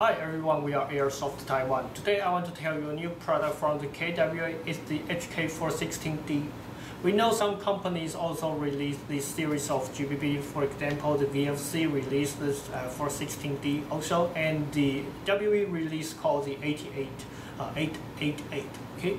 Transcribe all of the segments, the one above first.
Hi everyone, we are Airsoft Taiwan. Today I want to tell you a new product from the KWA. It's the HK416D. We know some companies also release this series of GBB. For example, the VFC released this 416D also, and the WE release called the 888. Okay.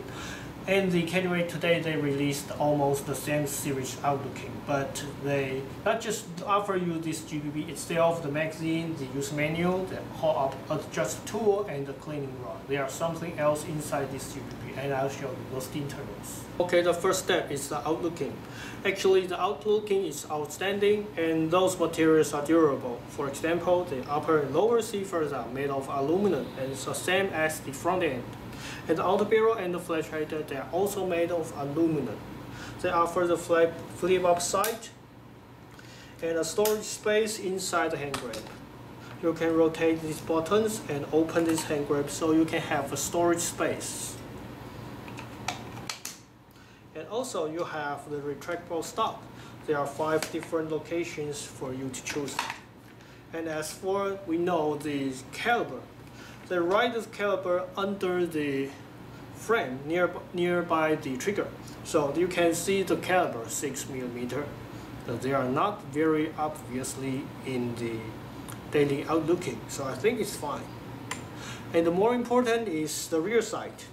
And the KWA today they released almost the same series outlooking, but they not just offer you this GBB itself, the magazine, the use manual, the hold-up adjust tool, and the cleaning rod. There are something else inside this GBB, and I'll show you those internals. Okay, the first step is the outlooking. Actually, the outlooking is outstanding, and those materials are durable. For example, the upper and lower receivers are made of aluminum, and it's the same as the front end. And the outer barrel and the flash hider, they are also made of aluminum. They offer the flip-up sight and a storage space inside the hand grip. You can rotate these buttons and open this hand grip so you can have a storage space. And also you have the retractable stock. There are 5 different locations for you to choose. And as for, we know the caliber. They write the caliber under the frame nearby the trigger, so you can see the caliber 6mm. But they are not very obviously in the daily outlooking, so I think it's fine. And the more important is the rear sight.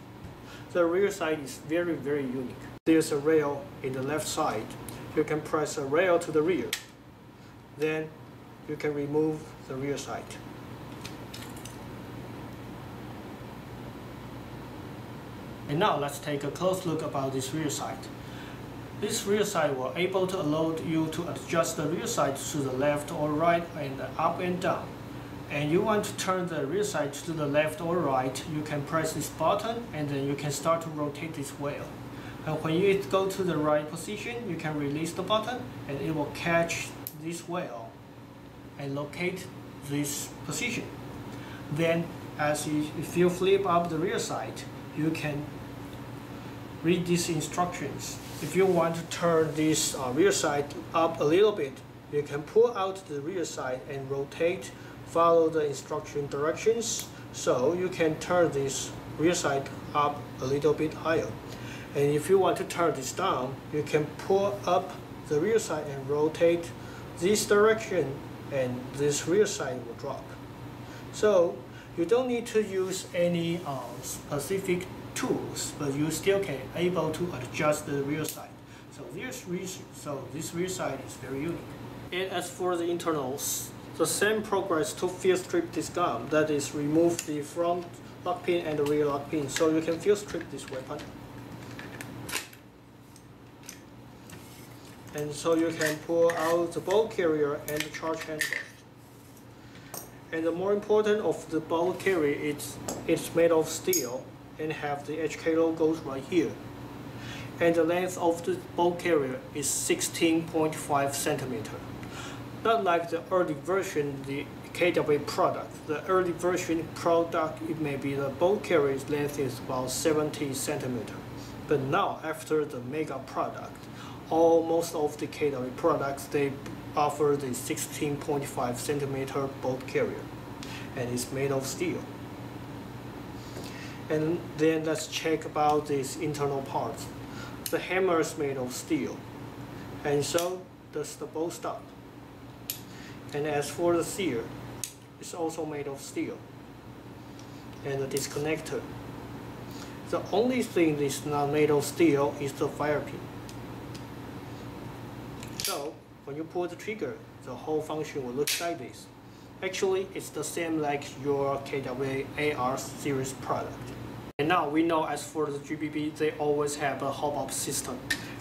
The rear sight is very unique. There's a rail in the left side. You can press a rail to the rear. Then you can remove the rear sight. And now let's take a close look about this rear sight. This rear sight will able to allow you to adjust the rear sight to the left or right and up and down. And you want to turn the rear sight to the left or right, you can press this button and then you can start to rotate this wheel. And when you go to the right position, you can release the button and it will catch this wheel and locate this position. Then if you flip up the rear sight, you can read these instructions. If you want to turn this rear sight up a little bit, you can pull out the rear sight and rotate, follow the instruction directions, so you can turn this rear sight up a little bit higher. And if you want to turn this down, you can pull up the rear sight and rotate this direction, and this rear sight will drop. So you don't need to use any specific tools, but you still can able to adjust the rear sight. So this rear sight is very unique. And as for the internals, the same progress to field strip this gun, that is remove the front lock pin and the rear lock pin, so you can field strip this weapon. And so you can pull out the ball carrier and the charge handle. And the more important of the ball carrier, it's made of steel and have the HK logos right here. And the length of the ball carrier is 16.5 cm. Not like the early version, the KWA product. The early version product, it may be the ball carrier's length is about 70 cm. But now, after the Mega product, most of the KWA products, they offer the 16.5 cm bolt carrier, and it's made of steel. And then let's check about these internal parts. The hammer is made of steel, and so does the bolt stop. And as for the sear, it's also made of steel. And the disconnector. The only thing that's not made of steel is the fire pin. So when you pull the trigger, the whole function will look like this. Actually, it's the same like your KWA AR series product. And now we know as for the GBB, they always have a hop-up system.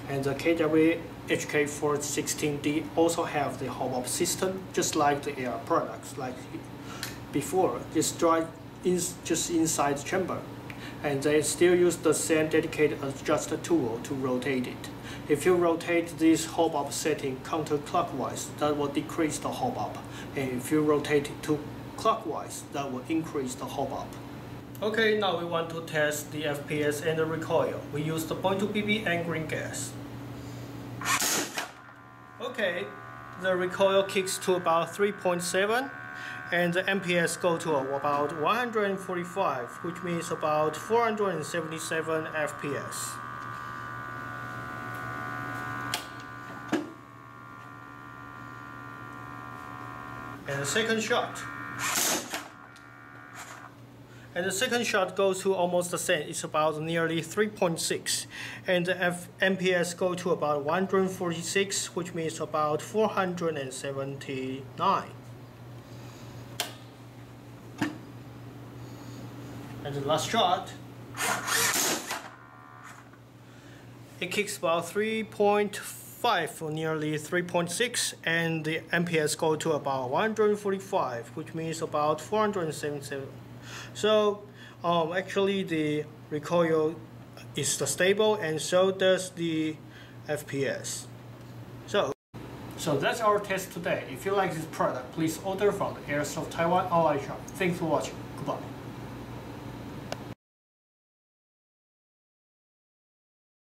And the KWA HK416D also have the hop-up system, just like the AR products, like before, just inside the chamber. And they still use the same dedicated adjuster tool to rotate it. If you rotate this hop-up setting counterclockwise, that will decrease the hop-up. And if you rotate it to clockwise, that will increase the hop-up. Okay, now we want to test the FPS and the recoil. We use the .2 BB and green gas. Okay, the recoil kicks to about 3.7 and the MPS go to about 145, which means about 477 FPS. And the second shot. And the second shot goes to almost the same. It's about nearly 3.6. And the MPS go to about 146, which means about 479. And the last shot, it kicks about 3.5 or nearly 3.6, and the MPS go to about 145, which means about 477. So actually the recoil is stable, and so does the FPS. So that's our test today. If you like this product, please order from the Airsoft Taiwan online shop. Thanks for watching. Goodbye.